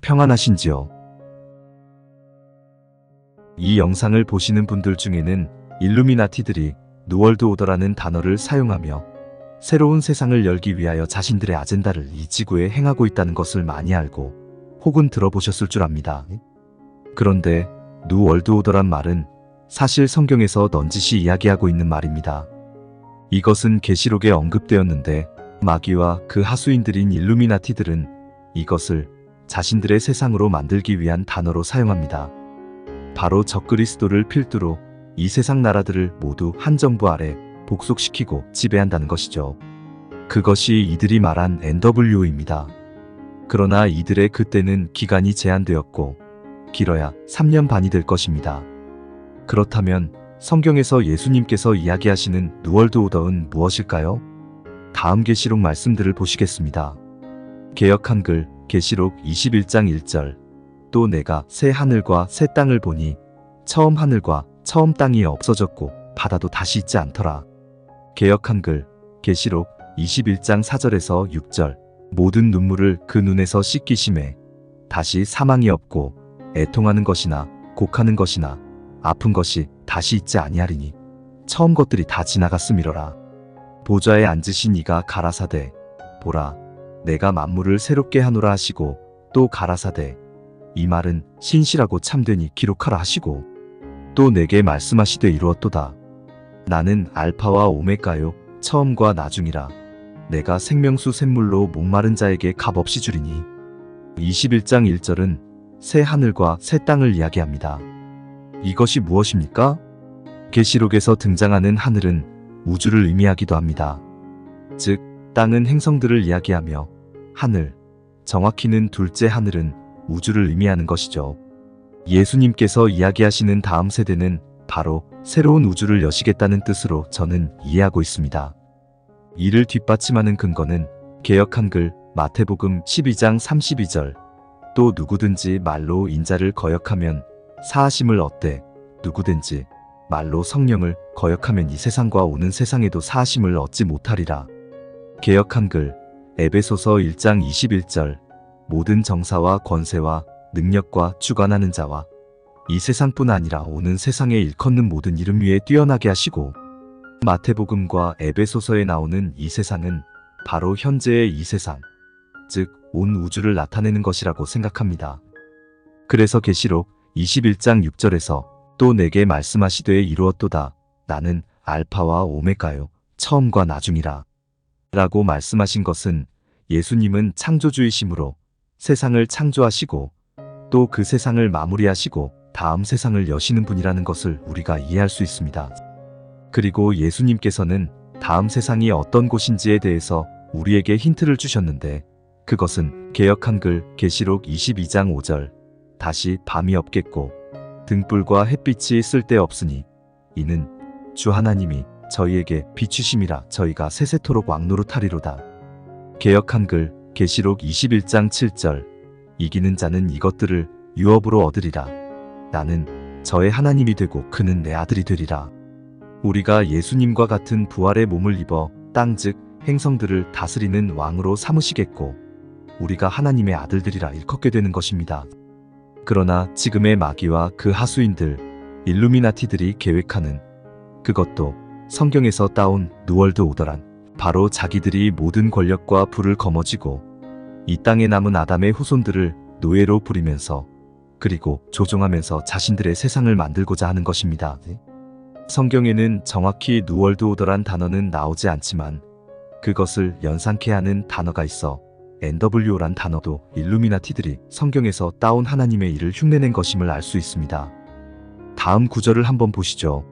평안하신지요? 이 영상을 보시는 분들 중에는 일루미나티들이 뉴월드 오더라는 단어를 사용하며 새로운 세상을 열기 위하여 자신들의 아젠다를 이 지구에 행하고 있다는 것을 많이 알고 혹은 들어보셨을 줄 압니다. 그런데 뉴월드 오더란 말은 사실 성경에서 넌지시 이야기하고 있는 말입니다. 이것은 계시록에 언급되었는데 마귀와 그 하수인들인 일루미나티들은 이것을 자신들의 세상으로 만들기 위한 단어로 사용합니다. 바로 적그리스도를 필두로 이 세상 나라들을 모두 한 정부 아래 복속시키고 지배한다는 것이죠. 그것이 이들이 말한 NWO입니다. 그러나 이들의 그때는 기간이 제한되었고 길어야 3년 반이 될 것입니다. 그렇다면 성경에서 예수님께서 이야기하시는 뉴월드 오더는 무엇일까요? 다음 계시록 말씀들을 보시겠습니다. 개역 한글 계시록 21장 1절 또 내가 새 하늘과 새 땅을 보니 처음 하늘과 처음 땅이 없어졌고 바다도 다시 있지 않더라. 개역 한글 계시록 21장 4절에서 6절 모든 눈물을 그 눈에서 씻기심에 다시 사망이 없고 애통하는 것이나 곡하는 것이나 아픈 것이 다시 있지 아니하리니 처음 것들이 다 지나갔음이러라. 보좌에 앉으신 이가 가라사대 보라 내가 만물을 새롭게 하노라 하시고 또 가라사대 이 말은 신실하고 참되니 기록하라 하시고 또 내게 말씀하시되 이루었도다. 나는 알파와 오메가요 처음과 나중이라. 내가 생명수 샘물로 목마른 자에게 값없이 주리니. 21장 1절은 새 하늘과 새 땅을 이야기합니다. 이것이 무엇입니까? 계시록에서 등장하는 하늘은 우주를 의미하기도 합니다. 즉 땅은 행성들을 이야기하며 하늘, 정확히는 둘째 하늘은 우주를 의미하는 것이죠. 예수님께서 이야기하시는 다음 세대는 바로 새로운 우주를 여시겠다는 뜻으로 저는 이해하고 있습니다. 이를 뒷받침하는 근거는 개역 한글 마태복음 12장 32절 또 누구든지 말로 인자를 거역하면 사하심을 얻되 누구든지 말로 성령을 거역하면 이 세상과 오는 세상에도 사하심을 얻지 못하리라. 개역 한글 에베소서 1장 21절 모든 정사와 권세와 능력과 주관하는 자와 이 세상뿐 아니라 오는 세상에 일컫는 모든 이름 위에 뛰어나게 하시고 마태복음과 에베소서에 나오는 이 세상은 바로 현재의 이 세상, 즉 온 우주를 나타내는 것이라고 생각합니다. 그래서 계시록 21장 6절에서 또 내게 말씀하시되 이루었도다. 나는 알파와 오메가요 처음과 나중이라 라고 말씀하신 것은 예수님은 창조주이심으로 세상을 창조하시고 또 그 세상을 마무리하시고 다음 세상을 여시는 분이라는 것을 우리가 이해할 수 있습니다. 그리고 예수님께서는 다음 세상이 어떤 곳인지에 대해서 우리에게 힌트를 주셨는데 그것은 개역 한글 계시록 22장 5절 다시 밤이 없겠고 등불과 햇빛이 쓸데없으니 이는 주 하나님이 저희에게 비추심이라 저희가 세세토록 왕노릇하리로다. 개역 한글 계시록 21장 7절 이기는 자는 이것들을 유업으로 얻으리라. 나는 저의 하나님이 되고 그는 내 아들이 되리라. 우리가 예수님과 같은 부활의 몸을 입어 땅 즉 행성들을 다스리는 왕으로 삼으시겠고 우리가 하나님의 아들들이라 일컫게 되는 것입니다. 그러나 지금의 마귀와 그 하수인들, 일루미나티들이 계획하는 그것도 성경에서 따온 뉴월드 오더란 바로 자기들이 모든 권력과 부를 거머쥐고 이 땅에 남은 아담의 후손들을 노예로 부리면서 그리고 조종하면서 자신들의 세상을 만들고자 하는 것입니다. 성경에는 정확히 뉴월드 오더란 단어는 나오지 않지만 그것을 연상케 하는 단어가 있어 NWO란 단어도 일루미나티들이 성경에서 따온 하나님의 일을 흉내낸 것임을 알 수 있습니다. 다음 구절을 한번 보시죠.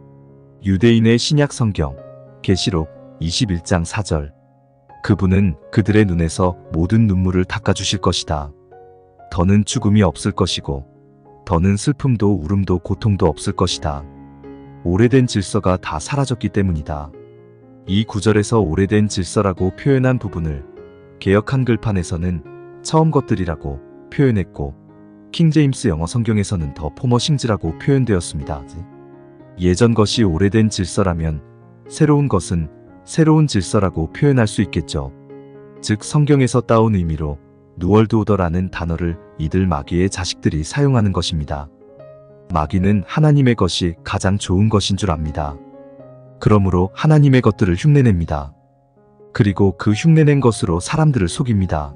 유대인의 신약 성경 계시록 21장 4절 그분은 그들의 눈에서 모든 눈물을 닦아주실 것이다. 더는 죽음이 없을 것이고 더는 슬픔도 울음도 고통도 없을 것이다. 오래된 질서가 다 사라졌기 때문이다. 이 구절에서 오래된 질서라고 표현한 부분을 개역 한글판에서는 처음 것들이라고 표현했고 킹제임스 영어 성경에서는 더 포머싱즈라고 표현되었습니다. 예전 것이 오래된 질서라면 새로운 것은 새로운 질서라고 표현할 수 있겠죠. 즉 성경에서 따온 의미로 뉴월드 오더라는 단어를 이들 마귀의 자식들이 사용하는 것입니다. 마귀는 하나님의 것이 가장 좋은 것인 줄 압니다. 그러므로 하나님의 것들을 흉내냅니다. 그리고 그 흉내낸 것으로 사람들을 속입니다.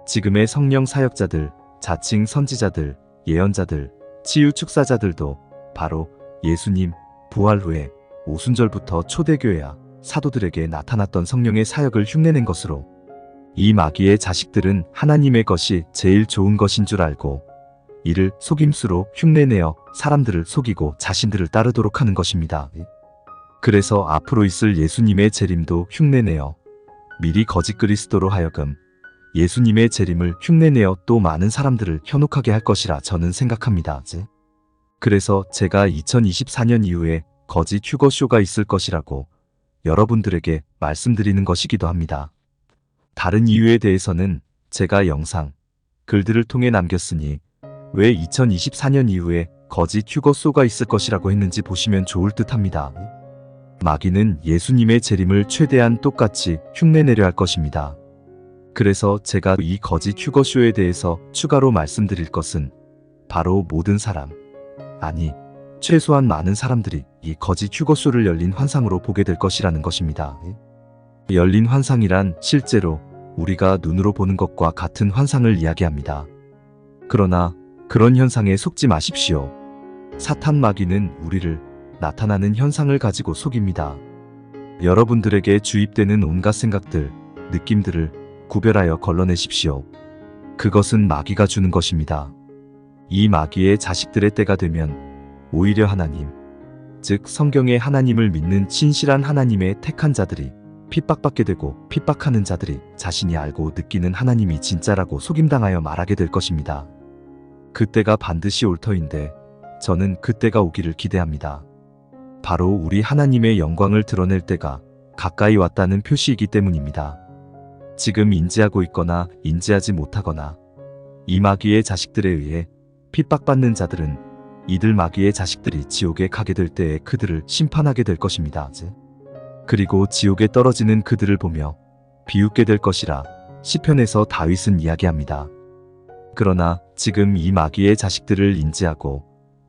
지금의 성령 사역자들, 자칭 선지자들, 예언자들, 치유 축사자들도 바로 예수님 부활 후에 오순절부터 초대교회와 사도들에게 나타났던 성령의 사역을 흉내낸 것으로, 이 마귀의 자식들은 하나님의 것이 제일 좋은 것인 줄 알고 이를 속임수로 흉내내어 사람들을 속이고 자신들을 따르도록 하는 것입니다. 그래서 앞으로 있을 예수님의 재림도 흉내내어 미리 거짓 그리스도로 하여금 예수님의 재림을 흉내내어 또 많은 사람들을 현혹하게 할 것이라 저는 생각합니다. 그래서 제가 2024년 이후에 거짓 휴거쇼가 있을 것이라고 여러분들에게 말씀드리는 것이기도 합니다. 다른 이유에 대해서는 제가 영상, 글들을 통해 남겼으니 왜 2024년 이후에 거짓 휴거쇼가 있을 것이라고 했는지 보시면 좋을 듯 합니다. 마귀는 예수님의 재림을 최대한 똑같이 흉내내려 할 것입니다. 그래서 제가 이 거짓 휴거쇼에 대해서 추가로 말씀드릴 것은 바로 모든 사람, 아니 최소한 많은 사람들이 이 거짓 휴거쇼를 열린 환상으로 보게 될 것이라는 것입니다. 열린 환상이란 실제로 우리가 눈으로 보는 것과 같은 환상을 이야기합니다. 그러나 그런 현상에 속지 마십시오. 사탄 마귀는 우리를 나타나는 현상을 가지고 속입니다. 여러분들에게 주입되는 온갖 생각들, 느낌들을 구별하여 걸러내십시오. 그것은 마귀가 주는 것입니다. 이 마귀의 자식들의 때가 되면 오히려 하나님, 즉 성경의 하나님을 믿는 신실한 하나님의 택한 자들이 핍박받게 되고 핍박하는 자들이 자신이 알고 느끼는 하나님이 진짜라고 속임당하여 말하게 될 것입니다. 그때가 반드시 올 터인데 저는 그때가 오기를 기대합니다. 바로 우리 하나님의 영광을 드러낼 때가 가까이 왔다는 표시이기 때문입니다. 지금 인지하고 있거나 인지하지 못하거나 이 마귀의 자식들에 의해 핍박받는 자들은 이들 마귀의 자식들이 지옥에 가게 될 때에 그들을 심판하게 될 것입니다. 그리고 지옥에 떨어지는 그들을 보며 비웃게 될 것이라 시편에서 다윗은 이야기합니다. 그러나 지금 이 마귀의 자식들을 인지하고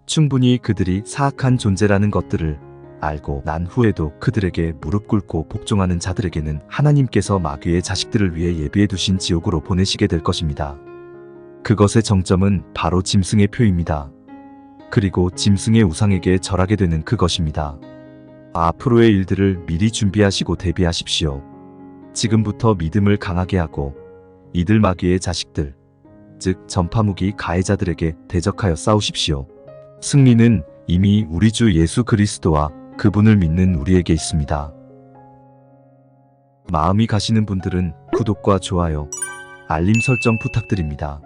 충분히 그들이 사악한 존재라는 것들을 알고 난 후에도 그들에게 무릎 꿇고 복종하는 자들에게는 하나님께서 마귀의 자식들을 위해 예비해 두신 지옥으로 보내시게 될 것입니다. 그것의 정점은 바로 짐승의 표입니다. 그리고 짐승의 우상에게 절하게 되는 그것입니다. 앞으로의 일들을 미리 준비하시고 대비하십시오. 지금부터 믿음을 강하게 하고 이들 마귀의 자식들, 즉 전파무기 가해자들에게 대적하여 싸우십시오. 승리는 이미 우리 주 예수 그리스도와 그분을 믿는 우리에게 있습니다. 마음이 가시는 분들은 구독과 좋아요, 알림 설정 부탁드립니다.